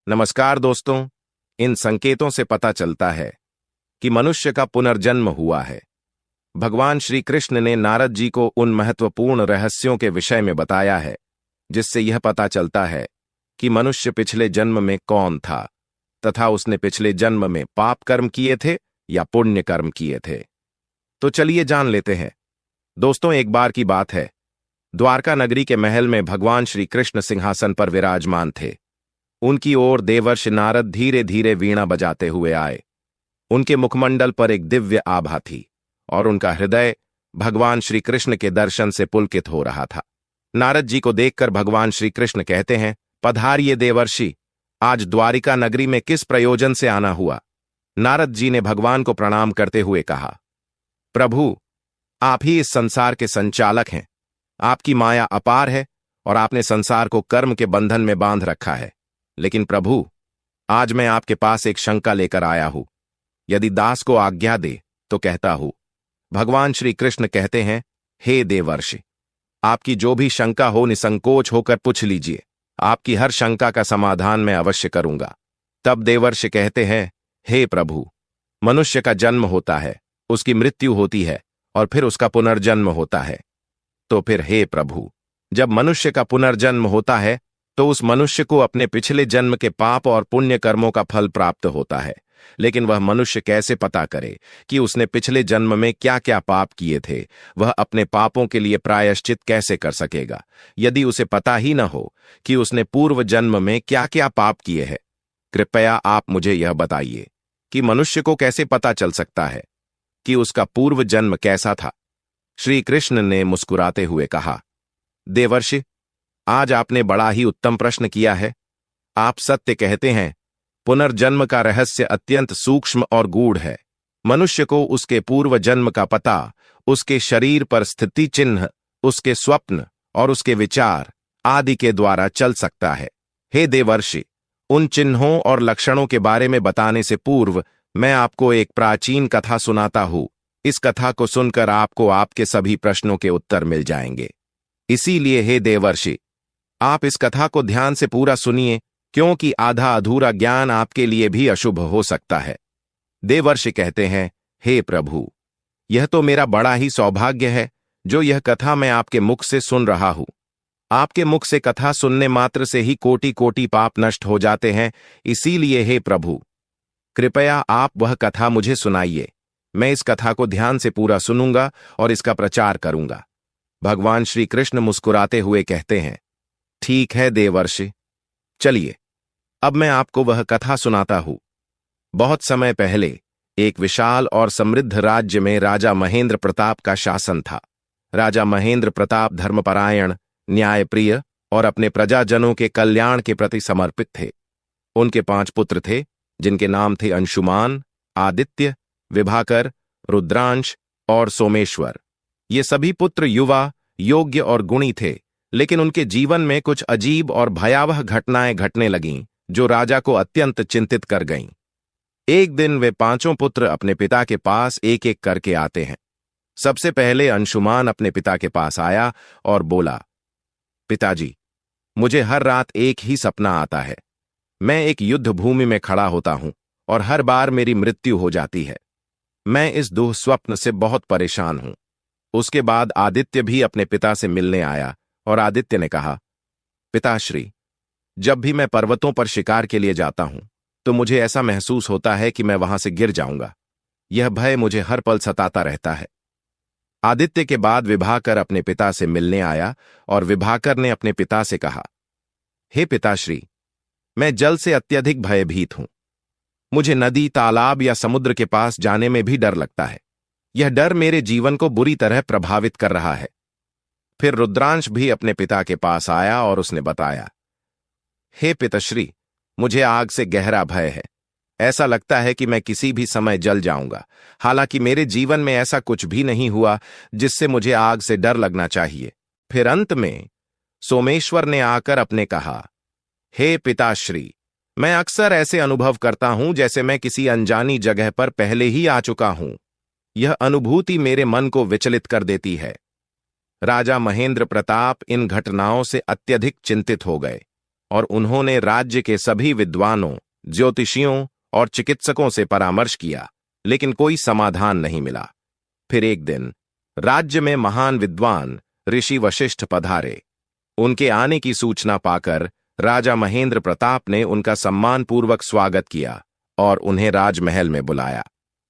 नमस्कार दोस्तों। इन संकेतों से पता चलता है कि मनुष्य का पुनर्जन्म हुआ है। भगवान श्री कृष्ण ने नारद जी को उन महत्वपूर्ण रहस्यों के विषय में बताया है जिससे यह पता चलता है कि मनुष्य पिछले जन्म में कौन था तथा उसने पिछले जन्म में पाप कर्म किए थे या पुण्य कर्म किए थे। तो चलिए जान लेते हैं। दोस्तों, एक बार की बात है, द्वारका नगरी के महल में भगवान श्री कृष्ण सिंहासन पर विराजमान थे। उनकी ओर देवर्षि नारद धीरे धीरे वीणा बजाते हुए आए। उनके मुखमंडल पर एक दिव्य आभा थी और उनका हृदय भगवान श्री कृष्ण के दर्शन से पुलकित हो रहा था। नारद जी को देखकर भगवान श्री कृष्ण कहते हैं, पधारिये देवर्षि, आज द्वारिका नगरी में किस प्रयोजन से आना हुआ? नारद जी ने भगवान को प्रणाम करते हुए कहा, प्रभु, आप ही इस संसार के संचालक हैं। आपकी माया अपार है और आपने संसार को कर्म के बंधन में बांध रखा है। लेकिन प्रभु, आज मैं आपके पास एक शंका लेकर आया हूं। यदि दास को आज्ञा दे तो कहता हूं। भगवान श्री कृष्ण कहते हैं, हे देवर्षि, आपकी जो भी शंका हो निसंकोच होकर पूछ लीजिए। आपकी हर शंका का समाधान मैं अवश्य करूंगा। तब देवर्षि कहते हैं, हे प्रभु, मनुष्य का जन्म होता है, उसकी मृत्यु होती है और फिर उसका पुनर्जन्म होता है। तो फिर हे प्रभु, जब मनुष्य का पुनर्जन्म होता है तो उस मनुष्य को अपने पिछले जन्म के पाप और पुण्य कर्मों का फल प्राप्त होता है। लेकिन वह मनुष्य कैसे पता करे कि उसने पिछले जन्म में क्या क्या पाप किए थे? वह अपने पापों के लिए प्रायश्चित कैसे कर सकेगा यदि उसे पता ही न हो कि उसने पूर्व जन्म में क्या क्या पाप किए हैं? कृपया आप मुझे यह बताइए कि मनुष्य को कैसे पता चल सकता है कि उसका पूर्व जन्म कैसा था? श्री कृष्ण ने मुस्कुराते हुए कहा, देवर्षि, आज आपने बड़ा ही उत्तम प्रश्न किया है। आप सत्य कहते हैं। पुनर्जन्म का रहस्य अत्यंत सूक्ष्म और गूढ़ है। मनुष्य को उसके पूर्व जन्म का पता उसके शरीर पर स्थिति चिन्ह, उसके स्वप्न और उसके विचार आदि के द्वारा चल सकता है। हे देवर्षि, उन चिन्हों और लक्षणों के बारे में बताने से पूर्व मैं आपको एक प्राचीन कथा सुनाता हूं। इस कथा को सुनकर आपको आपके सभी प्रश्नों के उत्तर मिल जाएंगे। इसीलिए हे देवर्षि, आप इस कथा को ध्यान से पूरा सुनिए, क्योंकि आधा अधूरा ज्ञान आपके लिए भी अशुभ हो सकता है। देवर्षि कहते हैं, हे प्रभु, यह तो मेरा बड़ा ही सौभाग्य है जो यह कथा मैं आपके मुख से सुन रहा हूं। आपके मुख से कथा सुनने मात्र से ही कोटि कोटि पाप नष्ट हो जाते हैं। इसीलिए हे प्रभु, कृपया आप वह कथा मुझे सुनाइए। मैं इस कथा को ध्यान से पूरा सुनूंगा और इसका प्रचार करूंगा। भगवान श्री कृष्ण मुस्कुराते हुए कहते हैं, ठीक है देवर्षि, चलिए अब मैं आपको वह कथा सुनाता हूं। बहुत समय पहले एक विशाल और समृद्ध राज्य में राजा महेंद्र प्रताप का शासन था। राजा महेंद्र प्रताप धर्मपरायण, न्यायप्रिय और अपने प्रजाजनों के कल्याण के प्रति समर्पित थे। उनके 5 पुत्र थे जिनके नाम थे अंशुमान, आदित्य, विभाकर, रुद्रांश और सोमेश्वर। ये सभी पुत्र युवा, योग्य और गुणी थे, लेकिन उनके जीवन में कुछ अजीब और भयावह घटनाएं घटने लगीं जो राजा को अत्यंत चिंतित कर गईं। एक दिन वे 5 पुत्र अपने पिता के पास एक एक करके आते हैं। सबसे पहले अंशुमान अपने पिता के पास आया और बोला, पिताजी, मुझे हर रात एक ही सपना आता है। मैं एक युद्ध भूमि में खड़ा होता हूं और हर बार मेरी मृत्यु हो जाती है। मैं इस दुःस्वप्न से बहुत परेशान हूं। उसके बाद आदित्य भी अपने पिता से मिलने आया और आदित्य ने कहा, पिताश्री, जब भी मैं पर्वतों पर शिकार के लिए जाता हूं तो मुझे ऐसा महसूस होता है कि मैं वहां से गिर जाऊंगा। यह भय मुझे हर पल सताता रहता है। आदित्य के बाद विभाकर अपने पिता से मिलने आया और विभाकर ने अपने पिता से कहा, हे पिताश्री, मैं जल से अत्यधिक भयभीत हूं। मुझे नदी, तालाब या समुद्र के पास जाने में भी डर लगता है। यह डर मेरे जीवन को बुरी तरह प्रभावित कर रहा है। फिर रुद्रांश भी अपने पिता के पास आया और उसने बताया, हे पिताश्री, मुझे आग से गहरा भय है। ऐसा लगता है कि मैं किसी भी समय जल जाऊंगा। हालांकि मेरे जीवन में ऐसा कुछ भी नहीं हुआ जिससे मुझे आग से डर लगना चाहिए। फिर अंत में सोमेश्वर ने आकर अपने कहा, हे पिताश्री, मैं अक्सर ऐसे अनुभव करता हूं जैसे मैं किसी अनजानी जगह पर पहले ही आ चुका हूं। यह अनुभूति मेरे मन को विचलित कर देती है। राजा महेंद्र प्रताप इन घटनाओं से अत्यधिक चिंतित हो गए। और उन्होंने राज्य के सभी विद्वानों, ज्योतिषियों और चिकित्सकों से परामर्श किया, लेकिन कोई समाधान नहीं मिला। फिर एक दिन राज्य में महान विद्वान ऋषि वशिष्ठ पधारे। उनके आने की सूचना पाकर राजा महेंद्र प्रताप ने उनका सम्मानपूर्वक स्वागत किया और उन्हें राजमहल में बुलाया।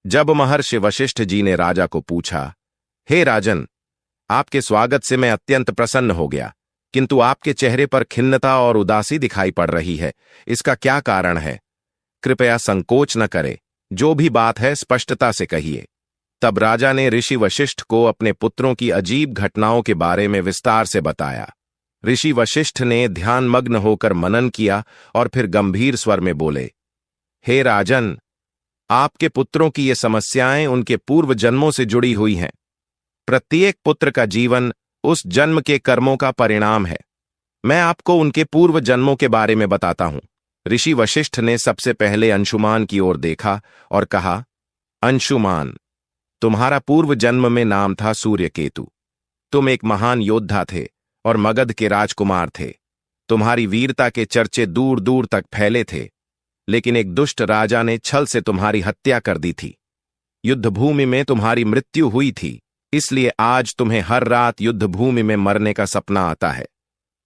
जब महर्षि वशिष्ठ जी ने राजा को पूछा, हे राजन, आपके स्वागत से मैं अत्यंत प्रसन्न हो गया, किंतु आपके चेहरे पर खिन्नता और उदासी दिखाई पड़ रही है। इसका क्या कारण है? कृपया संकोच न करें, जो भी बात है स्पष्टता से कहिए। तब राजा ने ऋषि वशिष्ठ को अपने पुत्रों की अजीब घटनाओं के बारे में विस्तार से बताया। ऋषि वशिष्ठ ने ध्यानमग्न होकर मनन किया और फिर गंभीर स्वर में बोले, हे राजन, आपके पुत्रों की ये समस्याएं उनके पूर्व जन्मों से जुड़ी हुई हैं। प्रत्येक पुत्र का जीवन उस जन्म के कर्मों का परिणाम है। मैं आपको उनके पूर्व जन्मों के बारे में बताता हूं। ऋषि वशिष्ठ ने सबसे पहले अंशुमान की ओर देखा और कहा, अंशुमान, तुम्हारा पूर्व जन्म में नाम था सूर्यकेतु। तुम एक महान योद्धा थे और मगध के राजकुमार थे। तुम्हारी वीरता के चर्चे दूर दूर तक फैले थे, लेकिन एक दुष्ट राजा ने छल से तुम्हारी हत्या कर दी थी। युद्धभूमि में तुम्हारी मृत्यु हुई थी, इसलिए आज तुम्हें हर रात युद्धभूमि में मरने का सपना आता है।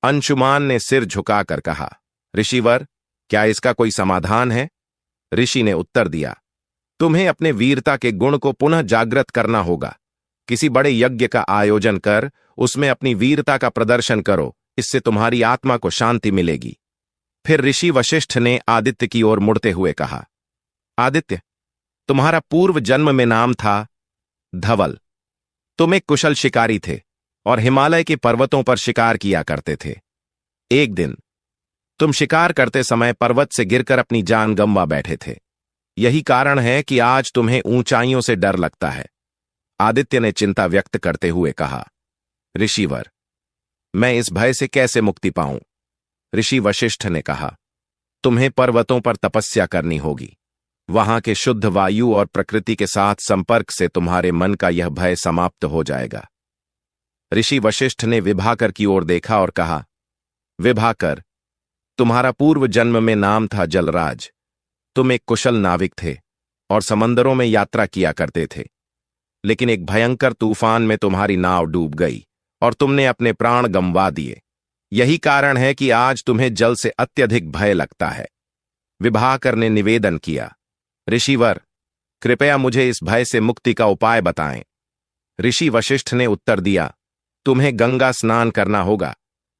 अंशुमान ने सिर झुकाकर कहा, ऋषिवर, क्या इसका कोई समाधान है? ऋषि ने उत्तर दिया, तुम्हें अपने वीरता के गुण को पुनः जागृत करना होगा। किसी बड़े यज्ञ का आयोजन कर उसमें अपनी वीरता का प्रदर्शन करो, इससे तुम्हारी आत्मा को शांति मिलेगी। फिर ऋषि वशिष्ठ ने आदित्य की ओर मुड़ते हुए कहा, आदित्य, तुम्हारा पूर्व जन्म में नाम था धवल। तुम एक कुशल शिकारी थे और हिमालय के पर्वतों पर शिकार किया करते थे। एक दिन तुम शिकार करते समय पर्वत से गिरकर अपनी जान गंवा बैठे थे। यही कारण है कि आज तुम्हें ऊंचाइयों से डर लगता है। आदित्य ने चिंता व्यक्त करते हुए कहा, ऋषिवर, मैं इस भय से कैसे मुक्ति पाऊं? ऋषि वशिष्ठ ने कहा, तुम्हें पर्वतों पर तपस्या करनी होगी। वहां के शुद्ध वायु और प्रकृति के साथ संपर्क से तुम्हारे मन का यह भय समाप्त हो जाएगा। ऋषि वशिष्ठ ने विभाकर की ओर देखा और कहा, विभाकर, तुम्हारा पूर्व जन्म में नाम था जलराज। तुम एक कुशल नाविक थे और समंदरों में यात्रा किया करते थे, लेकिन एक भयंकर तूफान में तुम्हारी नाव डूब गई और तुमने अपने प्राण गंवा दिए। यही कारण है कि आज तुम्हें जल से अत्यधिक भय लगता है। विभाकर ने निवेदन किया, ऋषिवर, कृपया मुझे इस भय से मुक्ति का उपाय बताएं। ऋषि वशिष्ठ ने उत्तर दिया, तुम्हें गंगा स्नान करना होगा।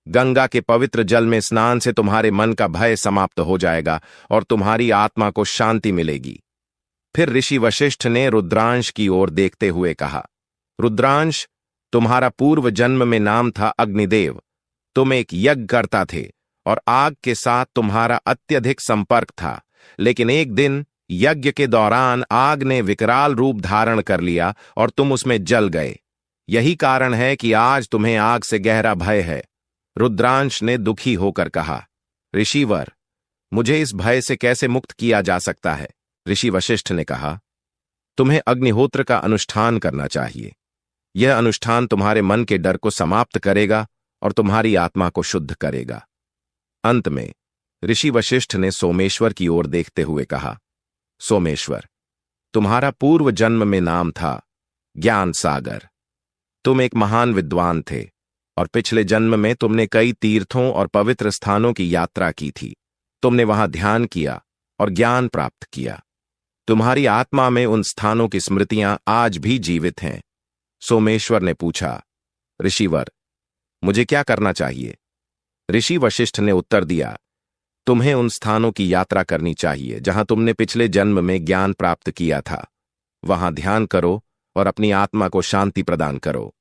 गंगा के पवित्र जल में स्नान से तुम्हारे मन का भय समाप्त हो जाएगा और तुम्हारी आत्मा को शांति मिलेगी। फिर ऋषि वशिष्ठ ने रुद्रांश की ओर देखते हुए कहा, रुद्रांश, तुम्हारा पूर्व जन्म में नाम था अग्निदेव। तुम एक यज्ञ करता थे और आग के साथ तुम्हारा अत्यधिक संपर्क था, लेकिन एक दिन यज्ञ के दौरान आग ने विकराल रूप धारण कर लिया और तुम उसमें जल गए। यही कारण है कि आज तुम्हें आग से गहरा भय है। रुद्रांश ने दुखी होकर कहा, ऋषिवर, मुझे इस भय से कैसे मुक्त किया जा सकता है? ऋषि वशिष्ठ ने कहा, तुम्हें अग्निहोत्र का अनुष्ठान करना चाहिए। यह अनुष्ठान तुम्हारे मन के डर को समाप्त करेगा और तुम्हारी आत्मा को शुद्ध करेगा। अंत में ऋषि वशिष्ठ ने सोमेश्वर की ओर देखते हुए कहा, सोमेश्वर, तुम्हारा पूर्व जन्म में नाम था ज्ञान सागर। तुम एक महान विद्वान थे और पिछले जन्म में तुमने कई तीर्थों और पवित्र स्थानों की यात्रा की थी। तुमने वहां ध्यान किया और ज्ञान प्राप्त किया। तुम्हारी आत्मा में उन स्थानों की स्मृतियां आज भी जीवित हैं। सोमेश्वर ने पूछा, ऋषिवर, मुझे क्या करना चाहिए? ऋषि वशिष्ठ ने उत्तर दिया, तुम्हें उन स्थानों की यात्रा करनी चाहिए जहां तुमने पिछले जन्म में ज्ञान प्राप्त किया था। वहां ध्यान करो और अपनी आत्मा को शांति प्रदान करो।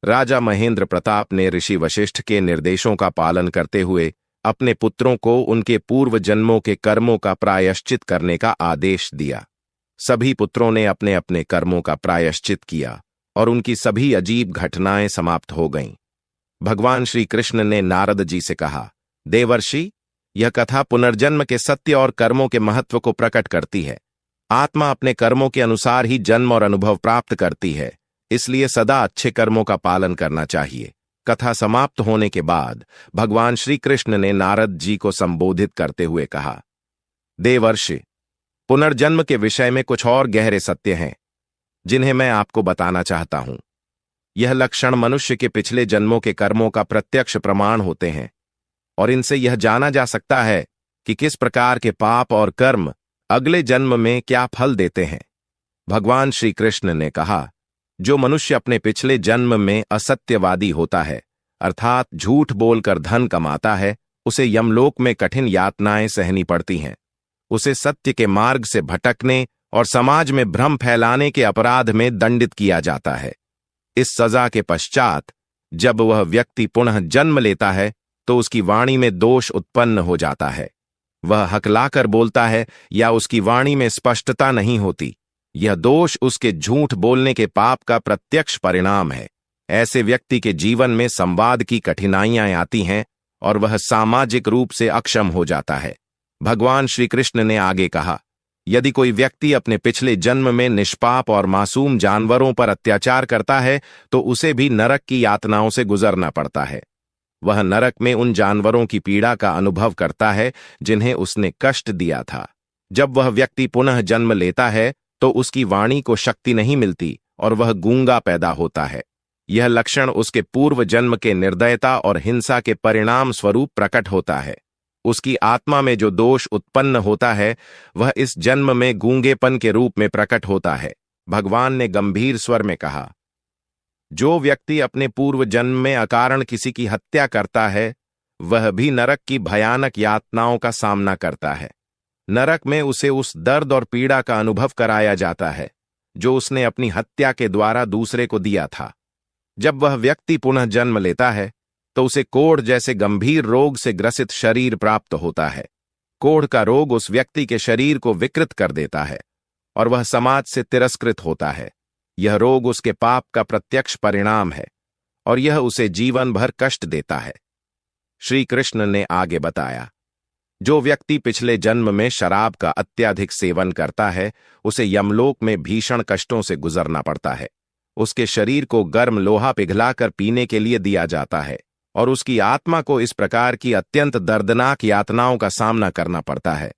राजा महेंद्र प्रताप ने ऋषि वशिष्ठ के निर्देशों का पालन करते हुए अपने पुत्रों को उनके पूर्व जन्मों के कर्मों का प्रायश्चित करने का आदेश दिया। सभी पुत्रों ने अपने अपने कर्मों का प्रायश्चित किया और उनकी सभी अजीब घटनाएं समाप्त हो गईं। भगवान श्री कृष्ण ने नारद जी से कहा, देवर्षि, यह कथा पुनर्जन्म के सत्य और कर्मों के महत्व को प्रकट करती है। आत्मा अपने कर्मों के अनुसार ही जन्म और अनुभव प्राप्त करती है, इसलिए सदा अच्छे कर्मों का पालन करना चाहिए। कथा समाप्त होने के बाद भगवान श्री कृष्ण ने नारद जी को संबोधित करते हुए कहा, देवर्षि, पुनर्जन्म के विषय में कुछ और गहरे सत्य हैं जिन्हें मैं आपको बताना चाहता हूं। यह लक्षण मनुष्य के पिछले जन्मों के कर्मों का प्रत्यक्ष प्रमाण होते हैं और इनसे यह जाना जा सकता है कि किस प्रकार के पाप और कर्म अगले जन्म में क्या फल देते हैं। भगवान श्री कृष्ण ने कहा, जो मनुष्य अपने पिछले जन्म में असत्यवादी होता है, अर्थात झूठ बोलकर धन कमाता है, उसे यमलोक में कठिन यातनाएं सहनी पड़ती हैं। उसे सत्य के मार्ग से भटकने और समाज में भ्रम फैलाने के अपराध में दंडित किया जाता है। इस सजा के पश्चात जब वह व्यक्ति पुनः जन्म लेता है तो उसकी वाणी में दोष उत्पन्न हो जाता है। वह हकलाकर बोलता है या उसकी वाणी में स्पष्टता नहीं होती। यह दोष उसके झूठ बोलने के पाप का प्रत्यक्ष परिणाम है। ऐसे व्यक्ति के जीवन में संवाद की कठिनाइयां आती हैं और वह सामाजिक रूप से अक्षम हो जाता है। भगवान श्री कृष्ण ने आगे कहा, यदि कोई व्यक्ति अपने पिछले जन्म में निष्पाप और मासूम जानवरों पर अत्याचार करता है तो उसे भी नरक की यातनाओं से गुजरना पड़ता है। वह नरक में उन जानवरों की पीड़ा का अनुभव करता है जिन्हें उसने कष्ट दिया था। जब वह व्यक्ति पुनः जन्म लेता है तो उसकी वाणी को शक्ति नहीं मिलती और वह गूंगा पैदा होता है। यह लक्षण उसके पूर्व जन्म के निर्दयता और हिंसा के परिणाम स्वरूप प्रकट होता है। उसकी आत्मा में जो दोष उत्पन्न होता है वह इस जन्म में गूंगेपन के रूप में प्रकट होता है। भगवान ने गंभीर स्वर में कहा, जो व्यक्ति अपने पूर्व जन्म में अकारण किसी की हत्या करता है वह भी नरक की भयानक यातनाओं का सामना करता है। नरक में उसे उस दर्द और पीड़ा का अनुभव कराया जाता है जो उसने अपनी हत्या के द्वारा दूसरे को दिया था। जब वह व्यक्ति पुनः जन्म लेता है तो उसे कोढ़ जैसे गंभीर रोग से ग्रसित शरीर प्राप्त होता है। कोढ़ का रोग उस व्यक्ति के शरीर को विकृत कर देता है और वह समाज से तिरस्कृत होता है। यह रोग उसके पाप का प्रत्यक्ष परिणाम है और यह उसे जीवन भर कष्ट देता है। श्री कृष्ण ने आगे बताया, जो व्यक्ति पिछले जन्म में शराब का अत्यधिक सेवन करता है उसे यमलोक में भीषण कष्टों से गुजरना पड़ता है। उसके शरीर को गर्म लोहा पिघलाकर पीने के लिए दिया जाता है और उसकी आत्मा को इस प्रकार की अत्यंत दर्दनाक यातनाओं का सामना करना पड़ता है।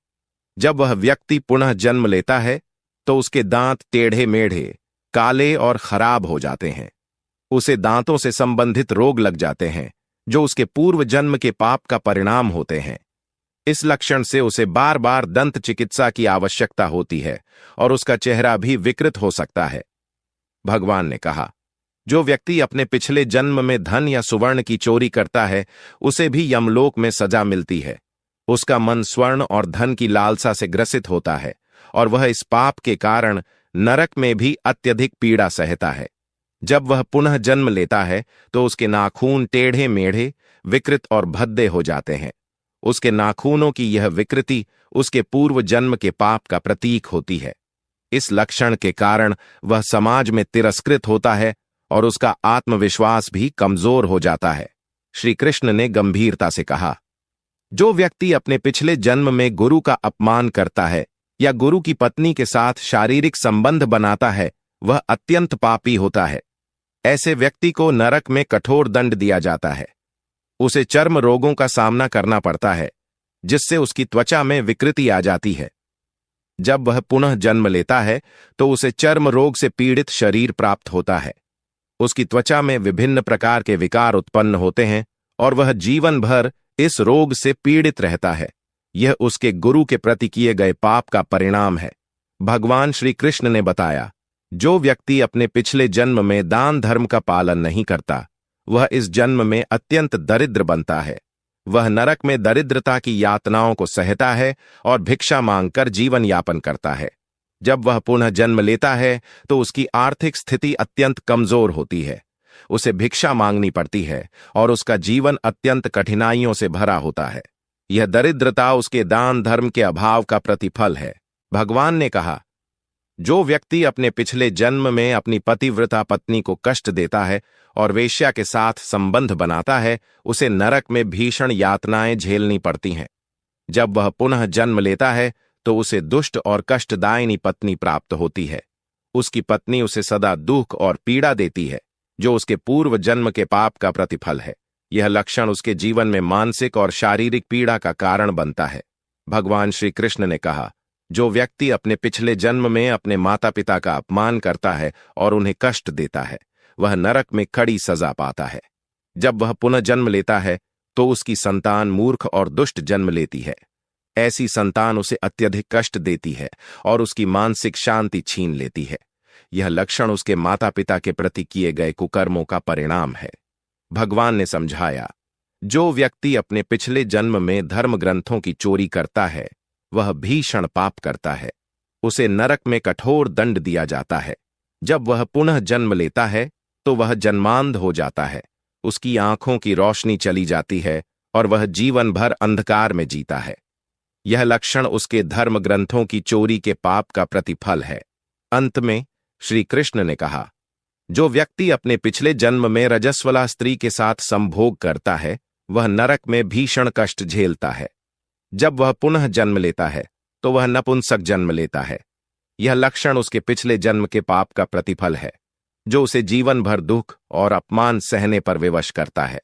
जब वह व्यक्ति पुनः जन्म लेता है तो उसके दांत टेढ़े मेढ़े, काले और खराब हो जाते हैं। उसे दांतों से संबंधित रोग लग जाते हैं जो उसके पूर्व जन्म के पाप का परिणाम होते हैं। इस लक्षण से उसे बार बार दंत चिकित्सा की आवश्यकता होती है और उसका चेहरा भी विकृत हो सकता है। भगवान ने कहा, जो व्यक्ति अपने पिछले जन्म में धन या सुवर्ण की चोरी करता है उसे भी यमलोक में सजा मिलती है। उसका मन स्वर्ण और धन की लालसा से ग्रसित होता है और वह इस पाप के कारण नरक में भी अत्यधिक पीड़ा सहता है। जब वह पुनः जन्म लेता है तो उसके नाखून टेढ़े मेढ़े, विकृत और भद्दे हो जाते हैं। उसके नाखूनों की यह विकृति उसके पूर्व जन्म के पाप का प्रतीक होती है। इस लक्षण के कारण वह समाज में तिरस्कृत होता है और उसका आत्मविश्वास भी कमजोर हो जाता है। श्री कृष्ण ने गंभीरता से कहा, जो व्यक्ति अपने पिछले जन्म में गुरु का अपमान करता है या गुरु की पत्नी के साथ शारीरिक संबंध बनाता है वह अत्यंत पापी होता है। ऐसे व्यक्ति को नरक में कठोर दंड दिया जाता है। उसे चर्म रोगों का सामना करना पड़ता है जिससे उसकी त्वचा में विकृति आ जाती है। जब वह पुनः जन्म लेता है तो उसे चर्म रोग से पीड़ित शरीर प्राप्त होता है। उसकी त्वचा में विभिन्न प्रकार के विकार उत्पन्न होते हैं और वह जीवन भर इस रोग से पीड़ित रहता है। यह उसके गुरु के प्रति किए गए पाप का परिणाम है। भगवान श्री कृष्ण ने बताया, जो व्यक्ति अपने पिछले जन्म में दान धर्म का पालन नहीं करता वह इस जन्म में अत्यंत दरिद्र बनता है। वह नरक में दरिद्रता की यातनाओं को सहता है और भिक्षा मांगकर जीवन यापन करता है। जब वह पुनः जन्म लेता है तो उसकी आर्थिक स्थिति अत्यंत कमजोर होती है। उसे भिक्षा मांगनी पड़ती है और उसका जीवन अत्यंत कठिनाइयों से भरा होता है। यह दरिद्रता उसके दान धर्म के अभाव का प्रतिफल है। भगवान ने कहा, जो व्यक्ति अपने पिछले जन्म में अपनी पतिव्रता पत्नी को कष्ट देता है और वेश्या के साथ संबंध बनाता है उसे नरक में भीषण यातनाएं झेलनी पड़ती हैं। जब वह पुनः जन्म लेता है तो उसे दुष्ट और कष्टदायिनी पत्नी प्राप्त होती है। उसकी पत्नी उसे सदा दुख और पीड़ा देती है। जो उसके पूर्व जन्म के पाप का प्रतिफल है। यह लक्षण उसके जीवन में मानसिक और शारीरिक पीड़ा का कारण बनता है। भगवान श्री कृष्ण ने कहा, जो व्यक्ति अपने पिछले जन्म में अपने माता पिता का अपमान करता है और उन्हें कष्ट देता है, वह नरक में कड़ी सजा पाता है। जब वह पुनः जन्म लेता है तो उसकी संतान मूर्ख और दुष्ट जन्म लेती है। ऐसी संतान उसे अत्यधिक कष्ट देती है और उसकी मानसिक शांति छीन लेती है। यह लक्षण उसके माता पिता के प्रति किए गए कुकर्मों का परिणाम है। भगवान ने समझाया, जो व्यक्ति अपने पिछले जन्म में धर्म ग्रंथों की चोरी करता है, वह भीषण पाप करता है। उसे नरक में कठोर दंड दिया जाता है। जब वह पुनः जन्म लेता है तो वह जन्मांध हो जाता है। उसकी आंखों की रोशनी चली जाती है और वह जीवन भर अंधकार में जीता है। यह लक्षण उसके धर्म ग्रंथों की चोरी के पाप का प्रतिफल है। अंत में श्री कृष्ण ने कहा, जो व्यक्ति अपने पिछले जन्म में रजस्वला स्त्री के साथ संभोग करता है, वह नरक में भीषण कष्ट झेलता है। जब वह पुनः जन्म लेता है तो वह नपुंसक जन्म लेता है। यह लक्षण उसके पिछले जन्म के पाप का प्रतिफल है, जो उसे जीवन भर दुख और अपमान सहने पर विवश करता है।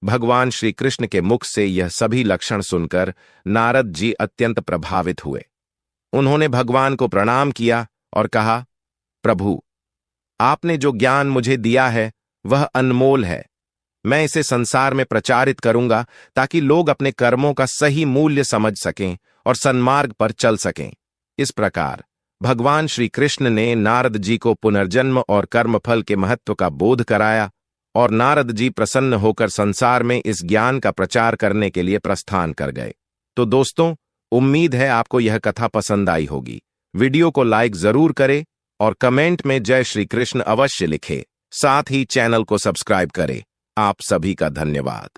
भगवान श्री कृष्ण के मुख से यह सभी लक्षण सुनकर नारद जी अत्यंत प्रभावित हुए। उन्होंने भगवान को प्रणाम किया और कहा, प्रभु, आपने जो ज्ञान मुझे दिया है वह अनमोल है। मैं इसे संसार में प्रचारित करूंगा ताकि लोग अपने कर्मों का सही मूल्य समझ सकें और सन्मार्ग पर चल सकें। इस प्रकार भगवान श्री कृष्ण ने नारद जी को पुनर्जन्म और कर्मफल के महत्व का बोध कराया और नारद जी प्रसन्न होकर संसार में इस ज्ञान का प्रचार करने के लिए प्रस्थान कर गए। तो दोस्तों, उम्मीद है आपको यह कथा पसंद आई होगी। वीडियो को लाइक जरूर करें और कमेंट में जय श्री कृष्ण अवश्य लिखें। साथ ही चैनल को सब्सक्राइब करें। आप सभी का धन्यवाद।